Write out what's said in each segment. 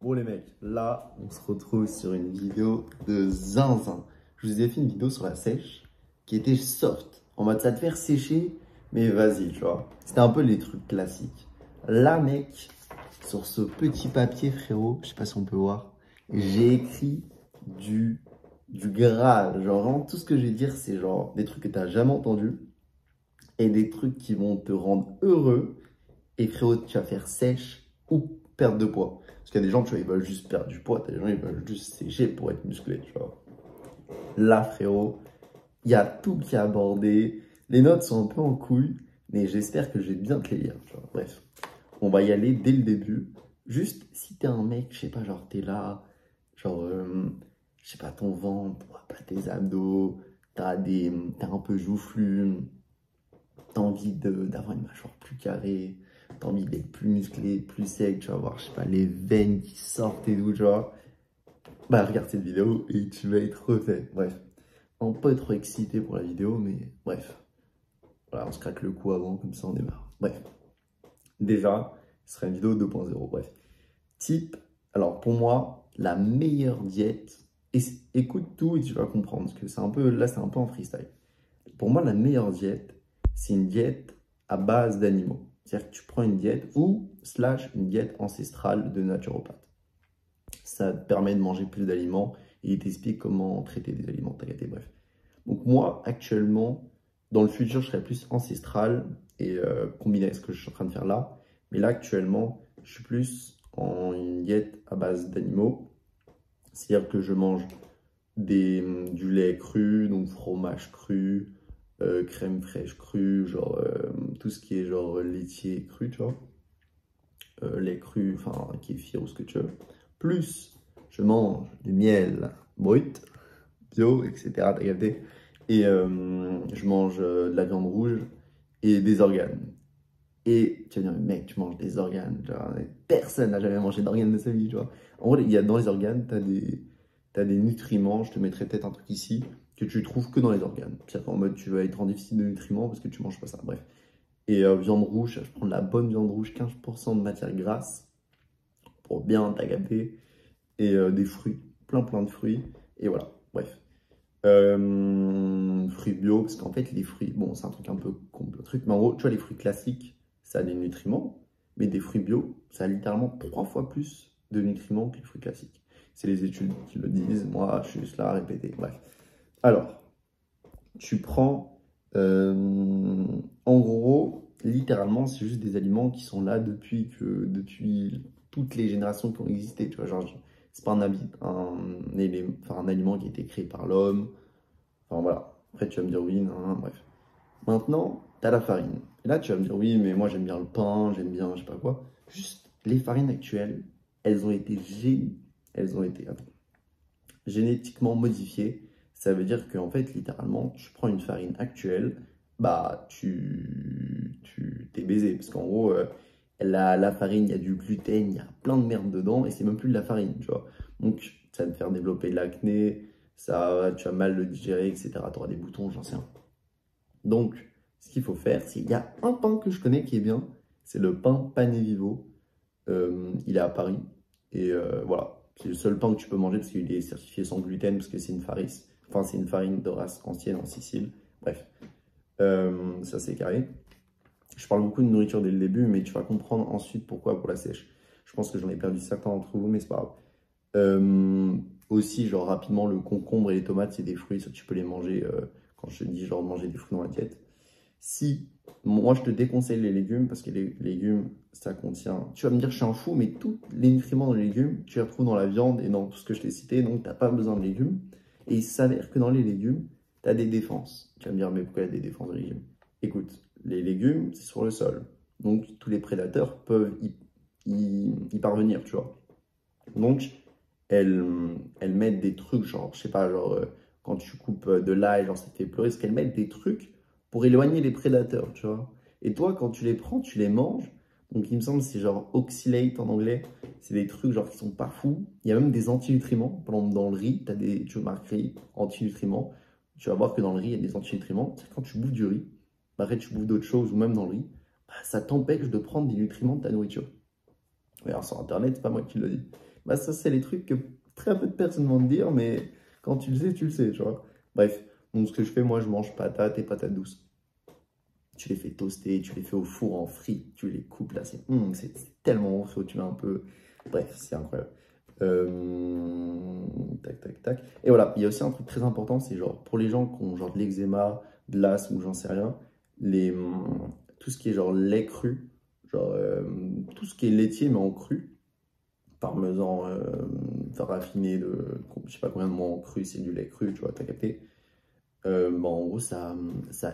Bon les mecs, là on se retrouve sur une vidéo de zinzin. Je vous ai fait une vidéo sur la sèche qui était soft, en mode ça te faire sécher, mais vas-y tu vois. C'était un peu les trucs classiques. Là mec, sur ce petit papier frérot, je sais pas si on peut voir, j'ai écrit du Graal. Genre vraiment tout ce que je vais dire c'est genre des trucs que t'as jamais entendus et des trucs qui vont te rendre heureux. Et frérot, tu vas faire sèche ou perdre de poids. Parce qu'il y a des gens, tu vois, ils veulent juste perdre du poids. T'as des gens, ils veulent juste sécher pour être musclé, tu vois. Là, frérot, il y a tout qui est abordé. Les notes sont un peu en couille, mais j'espère que je vais bien te les lire, tu vois. Bref, on va y aller dès le début. Juste, si t'es un mec, je sais pas, genre t'es là, genre, je sais pas, ton ventre, pas tes abdos, t'as un peu joufflu, t'as envie d'avoir une mâchoire plus carrée, t'as envie d'être plus musclé, plus sec, tu vas voir, je sais pas, les veines qui sortent et tout, tu vois. Bah, regarde cette vidéo et tu vas être refait. Bref, on peut pas trop excité pour la vidéo, mais bref. Voilà, on se craque le cou avant, comme ça on démarre. Bref, déjà, ce sera une vidéo 2.0. Bref, type, alors pour moi, la meilleure diète, et écoute tout et tu vas comprendre, parce que c'est un peu, là c'est un peu en freestyle. Pour moi, la meilleure diète, c'est une diète à base d'animaux. C'est-à-dire que tu prends une diète ou une diète ancestrale de naturopathe. Ça te permet de manger plus d'aliments et il t'explique comment traiter des aliments. T'as gâté, bref. Donc moi, actuellement, dans le futur, je serai plus ancestral et combiné avec ce que je suis en train de faire là. Mais là, actuellement, je suis plus en une diète à base d'animaux. C'est-à-dire que je mange du lait cru, donc fromage cru, crème fraîche crue, genre tout ce qui est genre laitier cru, tu vois. Lait cru, enfin kéfir ou ce que tu veux. Plus, je mange du miel brut, bio, etc. T'as capté. Et je mange de la viande rouge et des organes. Et tu vas dire, mais mec, tu manges des organes. Genre, personne n'a jamais mangé d'organes de sa vie, tu vois. En vrai, il y a, dans les organes, t'as des nutriments, je te mettrai peut-être un truc ici, que tu trouves que dans les organes. C'est-à-dire qu'en mode, tu vas être en déficit de nutriments parce que tu manges pas ça. Bref. Et viande rouge, je prends de la bonne viande rouge, 15% de matière grasse pour bien t'agaper. Et des fruits, plein de fruits. Et voilà, bref. Fruits bio, parce qu'en fait, les fruits, bon, c'est un truc un peu truc, mais en gros, tu vois, les fruits classiques, ça a des nutriments, mais des fruits bio, ça a littéralement 3 fois plus de nutriments que les fruits classiques. C'est les études qui le disent, moi, je suis juste là à répéter. Bref. Alors, tu prends, en gros, littéralement, c'est juste des aliments qui sont là depuis toutes les générations qui ont existé. Tu vois, genre, c'est pas un aliment qui a été créé par l'homme. Enfin voilà. Après, tu vas me dire oui, non, bref. Maintenant, tu as la farine. Et là, tu vas me dire oui, mais moi j'aime bien le pain, j'aime bien je sais pas quoi. Juste, les farines actuelles, elles ont été attends, génétiquement modifiées. Ça veut dire qu'en fait, littéralement, tu prends une farine actuelle, bah, t'es baisé. Parce qu'en gros, la farine, il y a du gluten, il y a plein de merde dedans, et c'est même plus de la farine, tu vois. Donc, ça va te faire développer de l'acné, ça, tu vas mal le digérer, etc. Tu auras des boutons, j'en sais rien. Donc, ce qu'il faut faire, c'est il y a un pain que je connais qui est bien, c'est le pain Pané Vivo. Il est à Paris. Et voilà, c'est le seul pain que tu peux manger parce qu'il est certifié sans gluten, parce que c'est une c'est une farine de race ancienne en Sicile. Bref, ça c'est carré. Je parle beaucoup de nourriture dès le début, mais tu vas comprendre ensuite pourquoi pour la sèche. Je pense que j'en ai perdu certains d'entre vous, mais c'est pas grave. Aussi, genre rapidement, le concombre et les tomates, c'est des fruits, ça tu peux les manger quand je te dis genre manger des fruits dans la diète. Si, moi je te déconseille les légumes parce que les légumes, ça contient, tu vas me dire je suis un fou, mais tous les nutriments dans les légumes, tu les retrouves dans la viande et dans tout ce que je t'ai cité, donc t'as pas besoin de légumes. Et il s'avère que dans les légumes, tu as des défenses. Tu vas me dire, mais pourquoi il y a des défenses de légumes? Écoute, les légumes, c'est sur le sol. Donc tous les prédateurs peuvent y parvenir, tu vois. Donc, elles mettent des trucs, genre, je sais pas, genre, quand tu coupes de l'ail, genre, ça te fait pleurer, parce qu'elles mettent des trucs pour éloigner les prédateurs, tu vois. Et toi, quand tu les prends, tu les manges. Donc, il me semble que c'est genre oxalate en anglais. C'est des trucs, genre, qui sont pas fous. Il y a même des antinutriments. Par exemple, dans le riz, tu marques riz, antinutriments. Tu vas voir que dans le riz, il y a des antinutriments. Quand tu bouffes du riz, bah, après, tu bouffes d'autres choses, ou même dans le riz, bah, ça t'empêche de prendre des nutriments de ta nourriture. Mais alors, sur Internet, c'est pas moi qui le dis. Bah ça, c'est les trucs que très peu de personnes vont te dire, mais quand tu le sais, tu vois. Bref, donc ce que je fais, moi, je mange patates et patates douces. Tu les fais toaster, tu les fais au four en frit, tu les coupes là, c'est tellement bon, frérot, tu mets un peu... Bref, c'est incroyable. Tac, tac, tac. Et voilà, il y a aussi un truc très important, c'est genre, pour les gens qui ont genre de l'eczéma, de l'asthme ou j'en sais rien, tout ce qui est genre lait cru, genre tout ce qui est laitier mais en cru, parmesan raffiné de, je sais pas combien de mois en cru, c'est du lait cru, tu vois, t'as capté. Bah, en gros, ça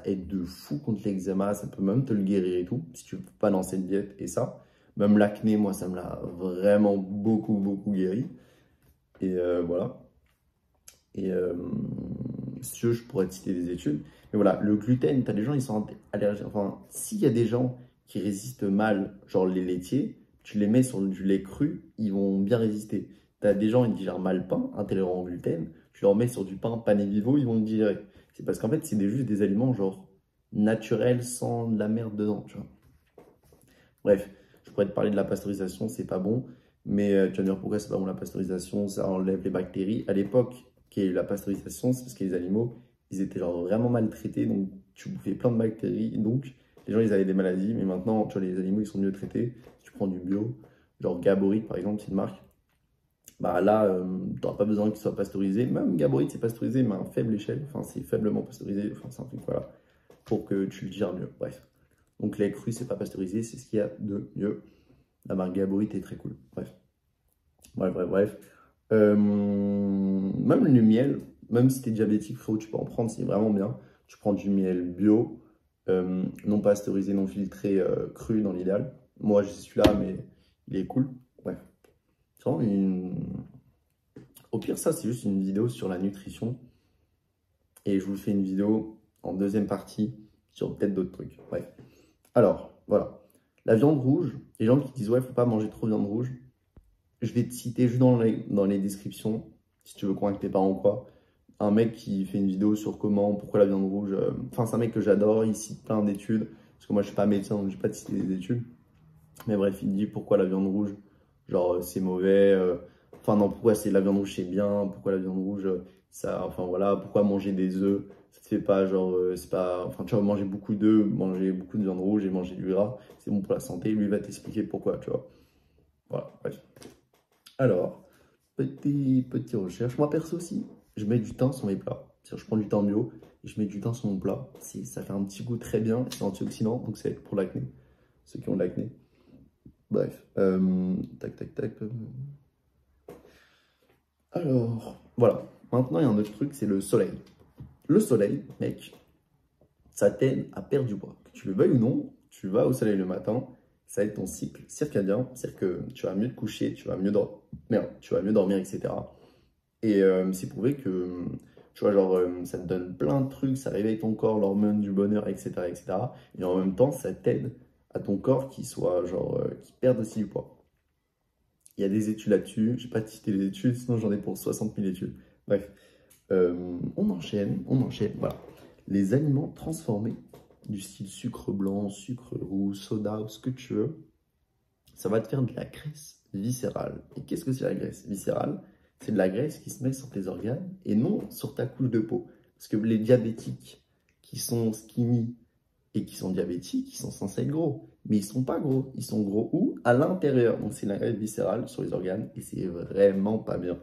aide de fou contre l'eczéma, ça peut même te le guérir et tout, si tu ne peux pas lancer une diète et ça. Même l'acné, moi, ça me l'a vraiment beaucoup, beaucoup guéri. Et voilà. Et si tu veux, je pourrais te citer des études. Mais voilà, le gluten, tu as des gens, ils sont allergiques. Enfin, s'il y a des gens qui résistent mal, genre les laitiers, tu les mets sur du lait cru, ils vont bien résister. Tu as des gens, ils digèrent mal le pain, intolérants au gluten, tu leur mets sur du pain pané vivo, ils vont le digérer. C'est parce qu'en fait, c'est juste des aliments genre naturels sans de la merde dedans, tu vois. Bref, je pourrais te parler de la pasteurisation, c'est pas bon. Mais tu vas me dire pourquoi c'est pas bon la pasteurisation, ça enlève les bactéries. À l'époque, qui est la pasteurisation, c'est parce que les animaux, ils étaient genre vraiment maltraités, donc tu bouffais plein de bactéries, donc les gens ils avaient des maladies. Mais maintenant, tu vois, les animaux ils sont mieux traités. Si tu prends du bio, genre Gaborite par exemple, c'est une marque, bah là, tu n'auras pas besoin qu'il soit pasteurisé. Même Gaborite c'est pasteurisé, mais à faible échelle, enfin c'est faiblement pasteurisé, enfin c'est un truc voilà, pour que tu le digères mieux. Bref. Donc lait cru, c'est pas pasteurisé, c'est ce qu'il y a de mieux. La marque Gaborite est très cool. Bref. Bref, bref, bref. Même le miel, même si tu es diabétique, frérot, tu peux en prendre, c'est vraiment bien. Tu prends du miel bio, non pasteurisé, non filtré, cru dans l'idéal. Moi, j'ai celui-là, mais il est cool. Bref. C'est vraiment Au pire, ça, c'est juste une vidéo sur la nutrition. Et je vous fais une vidéo en deuxième partie sur peut-être d'autres trucs. Bref. Alors, voilà. La viande rouge, les gens qui disent ouais, faut pas manger trop de viande rouge. Je vais te citer juste dans les descriptions, si tu veux convaincre tes parents ou quoi, un mec qui fait une vidéo sur comment, pourquoi la viande rouge. Enfin, c'est un mec que j'adore, il cite plein d'études, parce que moi je suis pas médecin, donc je vais pas te citer des études. Mais bref, il dit pourquoi la viande rouge, genre c'est mauvais. Enfin non, pourquoi c'est la viande rouge c'est bien, pourquoi la viande rouge ça, enfin voilà, pourquoi manger des œufs, ça te fait pas genre, c'est pas, enfin tu vois, manger beaucoup d'œufs, manger beaucoup de viande rouge et manger du gras, c'est bon pour la santé. Lui il va t'expliquer pourquoi, tu vois. Voilà, bref. Alors, petit recherche. Moi, perso aussi, je mets du thym sur mes plats. C'est-à-dire, je prends du thym bio et je mets du thym sur mon plat. Ça fait un petit goût très bien. C'est antioxydant, donc c'est pour l'acné. Ceux qui ont de l'acné. Bref. Tac, tac, tac. Alors, voilà. Maintenant, il y a un autre truc, c'est le soleil. Le soleil, mec, ça t'aide à perdre du poids. Que tu le veuilles ou non, tu vas au soleil le matin, ça aide ton cycle circadien, c'est-à-dire que tu vas mieux te coucher, tu vas mieux dormir, etc. Et c'est prouvé que, tu vois, genre, ça te donne plein de trucs, ça réveille ton corps, l'hormone du bonheur, etc., etc. Et en même temps, ça t'aide à ton corps qui soit, genre, qui perde aussi du poids. Il y a des études là-dessus, je vais pas te citer les études, sinon j'en ai pour 60 000 études. Bref, on enchaîne, voilà. Les aliments transformés, du style sucre blanc, sucre roux, soda, ce que tu veux, ça va te faire de la graisse viscérale. Et qu'est-ce que c'est la graisse viscérale? C'est de la graisse qui se met sur tes organes et non sur ta couche de peau. Parce que les diabétiques qui sont skinny et qui sont diabétiques, ils sont censés être gros. Mais ils sont pas gros. Ils sont gros où? À l'intérieur. Donc c'est la graisse viscérale sur les organes et c'est vraiment pas bien.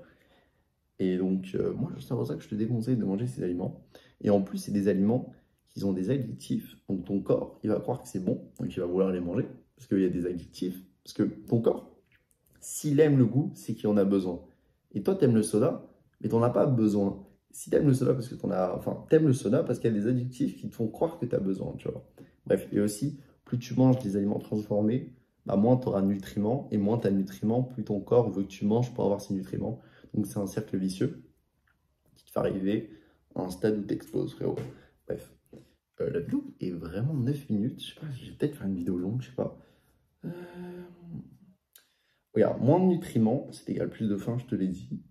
Et donc, moi, c'est pour ça que je te déconseille de manger ces aliments. Et en plus, c'est des aliments qui ont des additifs. Donc, ton corps, il va croire que c'est bon. Donc, il va vouloir les manger. Parce qu'il y a des additifs. Parce que ton corps, s'il aime le goût, c'est qu'il en a besoin. Et toi, t'aimes le soda, mais t'en as pas besoin. Si t'aimes le soda parce que t'aimes le soda parce qu'il y a des additifs qui te font croire que tu as besoin, tu vois. Bref, et aussi, plus tu manges des aliments transformés, bah, moins tu auras de nutriments. Et moins tu as de nutriments, plus ton corps veut que tu manges pour avoir ces nutriments. Donc c'est un cercle vicieux qui te fait arriver à un stade où tu exploses, frérot. Bref, la vidéo est vraiment 9 minutes. Je sais pas, je vais peut-être faire une vidéo longue, je sais pas. Regarde, moins de nutriments, c'est égal plus de faim, je te l'ai dit.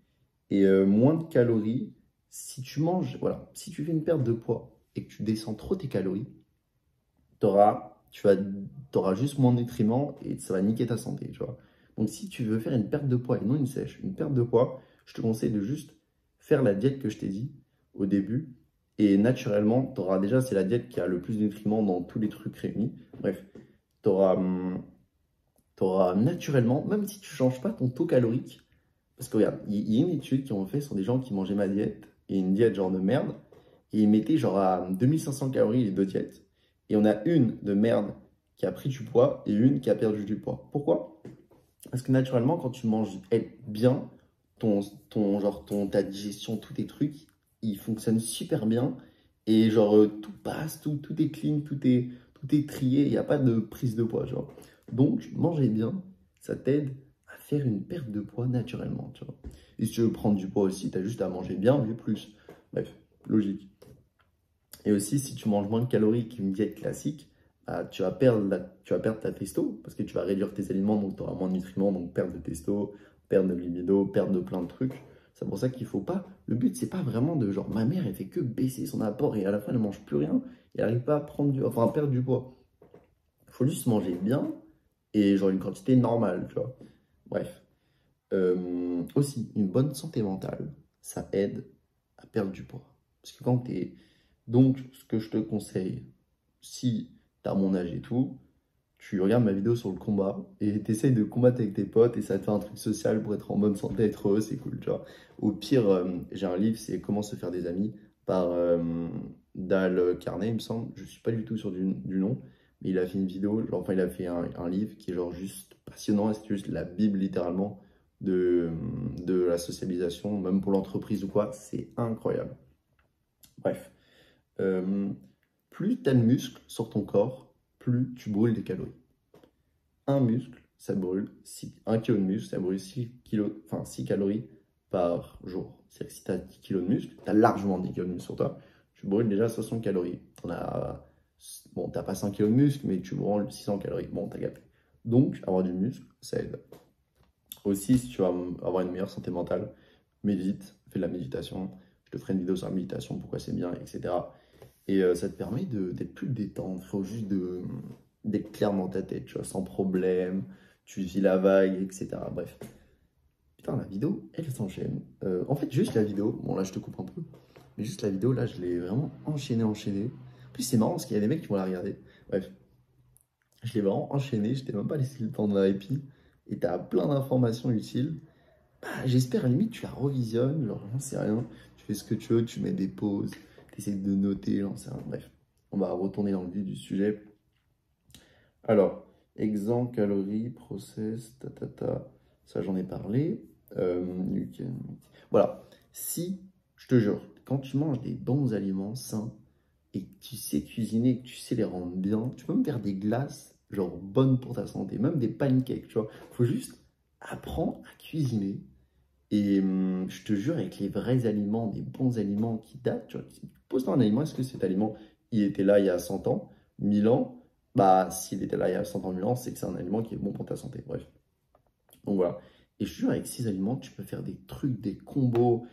Et moins de calories. Si tu manges, voilà, si tu fais une perte de poids et que tu descends trop tes calories, tu auras juste moins de nutriments et ça va niquer ta santé, tu vois. Donc, si tu veux faire une perte de poids et non une sèche, une perte de poids, je te conseille de juste faire la diète que je t'ai dit au début. Et naturellement, tu auras déjà, c'est la diète qui a le plus de nutriments dans tous les trucs réunis. Bref, tu auras, naturellement, même si tu ne changes pas ton taux calorique, parce que regarde, il y a une étude qui ont fait sur des gens qui mangeaient ma diète, et une diète genre de merde, et ils mettaient genre à 2500 calories les deux diètes. Et on a une de merde qui a pris du poids et une qui a perdu du poids. Pourquoi? Parce que naturellement, quand tu manges bien, ta digestion, tous tes trucs, ils fonctionnent super bien. Et genre, tout passe, tout est clean, tout est trié, il n'y a pas de prise de poids, genre. Donc, manger bien, ça t'aide à faire une perte de poids naturellement, tu vois. Et si tu veux prendre du poids aussi, tu as juste à manger bien, mais plus. Bref, logique. Et aussi, si tu manges moins de calories qu'une diète classique, bah, tu vas perdre ta testo, parce que tu vas réduire tes aliments, donc tu auras moins de nutriments, donc perte de testo, perte de libido, perte de plein de trucs. C'est pour ça qu'il faut pas. Le but, c'est pas vraiment de genre, ma mère, elle fait que baisser son apport et à la fin, elle ne mange plus rien et elle n'arrive pas à à perdre du poids. Il faut juste manger bien et genre une quantité normale, tu vois. Bref. Aussi, une bonne santé mentale, ça aide à perdre du poids. Parce que quand tu es. Donc, ce que je te conseille, si tu as mon âge et tout, tu regardes ma vidéo sur le combat et tu essayes de combattre avec tes potes et ça te fait un truc social pour être en bonne santé, être heureux, c'est cool, tu vois. Au pire, j'ai un livre, c'est Comment se faire des amis par Dale Carnet, il me semble. Je suis pas du tout sûr du nom, mais il a fait une vidéo, genre, enfin, il a fait un livre qui est genre juste passionnant et c'est juste la Bible littéralement de, de la socialisation, même pour l'entreprise ou quoi, c'est incroyable. Bref. Euh, Plus tu as de muscles sur ton corps, plus tu brûles des calories. Un muscle, ça brûle 1 kg de muscle, ça brûle 6 calories par jour. C'est-à-dire que si tu as 10 kg de muscle, tu as largement 10 kg de muscle sur toi, tu brûles déjà 60 calories. Bon, tu n'as pas 5 kg de muscle, mais tu brûles 600 calories. Bon, tu as capté. Donc, avoir du muscle, ça aide. Aussi, si tu veux avoir une meilleure santé mentale, médite, fais de la méditation. Je te ferai une vidéo sur la méditation, pourquoi c'est bien, etc. Et ça te permet d'être plus détente, frérot, juste d'être clair dans ta tête, tu vois, sans problème, tu vis la vague, etc. Bref. Putain, la vidéo, elle s'enchaîne. En fait, juste la vidéo, bon là je te coupe un peu, mais juste la vidéo, là je l'ai vraiment enchaînée. En plus, c'est marrant parce qu'il y a des mecs qui vont la regarder. Bref, je l'ai vraiment enchaînée, je t'ai même pas laissé le temps de la répit, et t'as plein d'informations utiles. Bah, j'espère, à la limite, tu la revisionnes, genre, j'en sais rien. Tu fais ce que tu veux, tu mets des pauses, tu essaies de noter, j'en sais rien. Bref, on va retourner dans le vif du sujet. Alors, exemple, calories, process, ça j'en ai parlé. Voilà, si, je te jure, quand tu manges des bons aliments sains et que tu sais cuisiner, que tu sais les rendre bien, tu peux même faire des glaces, genre bonnes pour ta santé, même des pancakes, tu vois. Faut juste apprendre à cuisiner. Et je te jure, avec les vrais aliments, des bons aliments qui datent, tu vois, pose-toi un aliment, est-ce que cet aliment, il était là il y a 100 ans, 1000 ans? Bah, s'il était là il y a 100 ans, 1000 ans, c'est que c'est un aliment qui est bon pour ta santé. Bref. Donc voilà. Et je te jure, avec ces aliments, tu peux faire des trucs, des combos,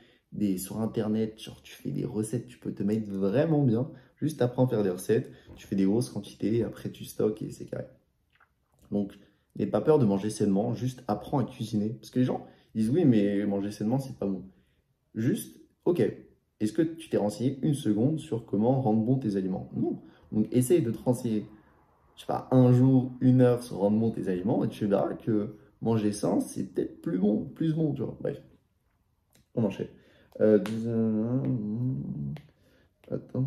sur Internet, genre tu fais des recettes, tu peux te mettre vraiment bien. Juste apprends à faire des recettes, tu fais des grosses quantités, après tu stockes et c'est carré. Donc, n'aie pas peur de manger sainement, juste apprends à cuisiner. Parce que les gens disent oui, mais manger sainement, c'est pas bon. Juste, ok, est-ce que tu t'es renseigné une seconde sur comment rendre bon tes aliments? Non. Donc, essaye de te renseigner, je sais pas, un jour, 1 heure sur rendre bon tes aliments et tu verras que manger sain, c'est peut-être plus bon, tu vois. Bref, on enchaîne. Attends.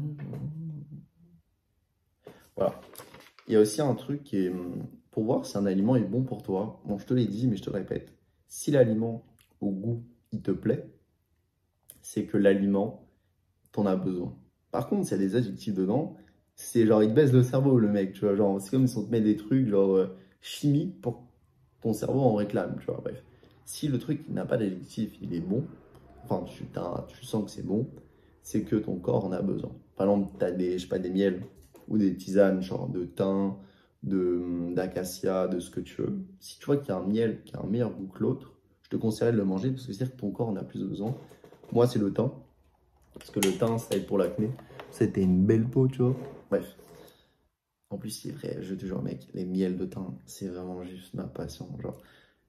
Voilà. Il y a aussi un truc qui est, pour voir si un aliment est bon pour toi, bon, je te l'ai dit, mais je te le répète, si l'aliment, au goût, il te plaît, c'est que l'aliment, t'en as besoin. Par contre, s'il y a des adjectifs dedans, c'est genre, il te baisse le cerveau, le mec, tu vois, genre, c'est comme si on te met des trucs, genre, chimiques pour que ton cerveau en réclame, tu vois, bref. Si le truc n'a pas d'adjectif, il est bon, enfin, tu sens que c'est bon, c'est que ton corps en a besoin. Par exemple, tu as je sais pas, des miels ou des tisanes, genre de thym, d'acacia, de ce que tu veux. Si tu vois qu'il y a un miel qui a un meilleur goût que l'autre, je te conseillerais de le manger parce que c'est-à-dire que ton corps en a plus besoin. Moi, c'est le thym, parce que le thym, ça aide pour l'acné. C'était une belle peau, tu vois. Bref. En plus, c'est vrai, je te jure, mec, les miels de thym, c'est vraiment juste ma passion. Genre,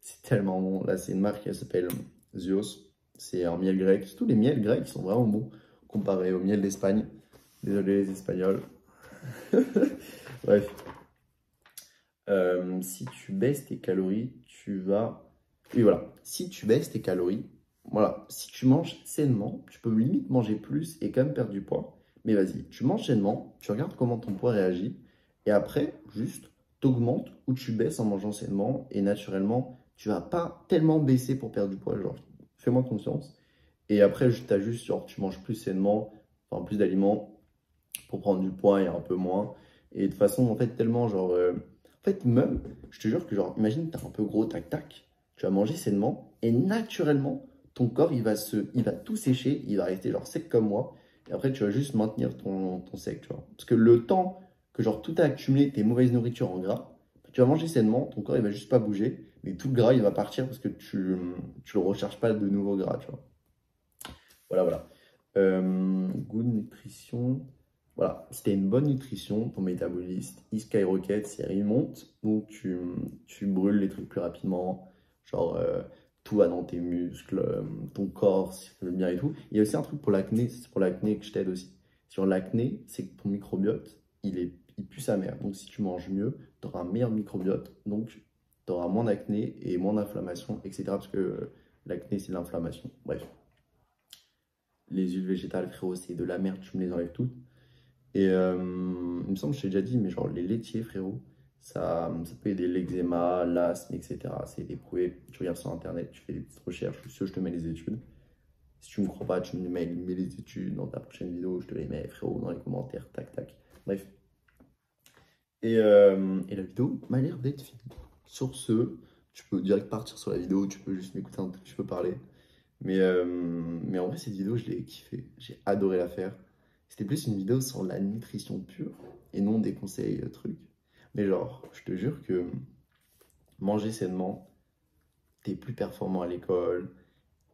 C'est tellement bon. Là, c'est une marque qui s'appelle Zeus. C'est un miel grec. Tous les miels grecs sont vraiment bons comparé au miel d'Espagne. Désolé les Espagnols. Bref. Si tu baisses tes calories, tu vas... Et voilà. Si tu baisses tes calories, voilà. Si tu manges sainement, tu peux limite manger plus et quand même perdre du poids. Mais vas-y, tu manges sainement, tu regardes comment ton poids réagit. Et après, juste, t'augmentes ou tu baisses en mangeant sainement. Et naturellement, tu vas pas tellement baisser pour perdre du poids. Genre, fais-moi confiance. Et après, t'as juste, genre, tu manges plus sainement, enfin plus d'aliments pour prendre du poids et un peu moins. Et de toute façon, en fait, tellement, genre, en fait, même, je te jure que, genre, imagine, t'es un peu gros, tac, tac, tu vas manger sainement, et naturellement, ton corps, il va tout sécher, il va rester, genre, sec comme moi, et après, tu vas juste maintenir ton sec, tu vois. Parce que le temps que, genre, tout a accumulé, tes mauvaises nourritures en gras, tu vas manger sainement, ton corps, il va juste pas bouger, mais tout le gras, il va partir parce que tu le recharges pas de nouveau gras, tu vois. Voilà, voilà. Good nutrition. Voilà, si tu as une bonne nutrition, ton métabolisme, il skyrocket, il monte, donc tu brûles les trucs plus rapidement, genre tout va dans tes muscles, ton corps, si tu veux bien et tout. Il y a aussi un truc pour l'acné, c'est pour l'acné que je t'aide aussi. Sur l'acné, c'est que ton microbiote, il pue sa mère. Donc si tu manges mieux, tu auras un meilleur microbiote, donc tu auras moins d'acné et moins d'inflammation, etc. Parce que l'acné, c'est de l'inflammation. Bref, les huiles végétales, frérot, c'est de la merde, tu me les enlèves toutes. Et il me semble que je t'ai déjà dit, mais genre les laitiers, frérot, ça peut aider l'eczéma, l'asthme, etc. C'est éprouvé. Tu regardes sur internet, tu fais des petites recherches, je suis sûr, je te mets les études. Si tu me crois pas, tu me mets les études dans ta prochaine vidéo, je te les mets, frérot, dans les commentaires, tac, tac. Bref. Et la vidéo m'a l'air d'être finie. Sur ce, tu peux direct partir sur la vidéo, tu peux juste m'écouter un peu, tu peux parler. Mais en vrai, cette vidéo, je l'ai kiffé. J'ai adoré la faire. C'était plus une vidéo sur la nutrition pure et non des conseils trucs. Mais genre, je te jure que manger sainement, t'es plus performant à l'école,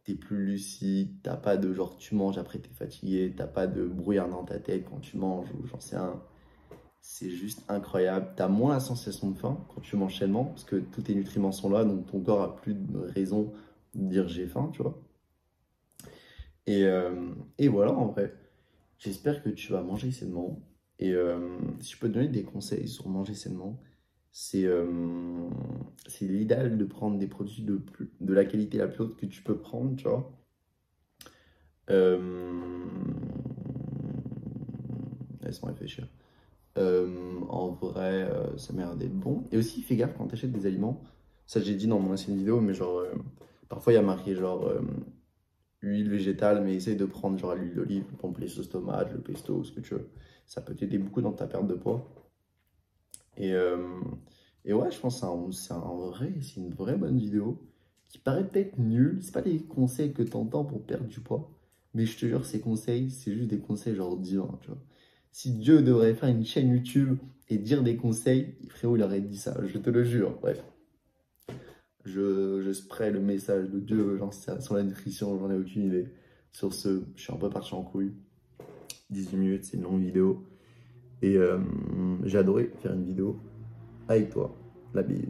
t'es plus lucide, t'as pas de genre tu manges après t'es fatigué, t'as pas de brouillard dans ta tête quand tu manges ou j'en sais un. C'est juste incroyable. T'as moins la sensation de faim quand tu manges sainement parce que tous tes nutriments sont là, donc ton corps a plus de raison de dire j'ai faim, tu vois. Et voilà, en vrai, j'espère que tu vas manger sainement. Et si je peux te donner des conseils sur manger sainement, c'est c'est l'idéal de prendre des produits de la qualité la plus haute que tu peux prendre, tu vois. Euh, Laisse-moi réfléchir. En vrai, ça m'a l'air d'être bon. Et aussi, fais gaffe quand tu achètes des aliments. Ça, j'ai dit dans mon ancienne vidéo, mais genre, parfois il y a marqué genre huile végétale, mais essaye de prendre genre l'huile d'olive, par exemple les sauces tomates, le pesto, ce que tu veux. Ça peut t'aider beaucoup dans ta perte de poids. Et, euh, et ouais, je pense que c'est une vraie bonne vidéo qui paraît peut-être nulle. C'est pas des conseils que tu entends pour perdre du poids, mais je te jure, ces conseils, c'est juste des conseils genre divins, tu vois. Si Dieu devrait faire une chaîne YouTube et dire des conseils, frérot, il aurait dit ça, je te le jure. Bref, je spray le message de Dieu, j'en sais rien, sur la nutrition, j'en ai aucune idée. Sur ce, je suis un peu parti en couille. 18 minutes, c'est une longue vidéo. Et j'ai adoré faire une vidéo avec toi. La bise.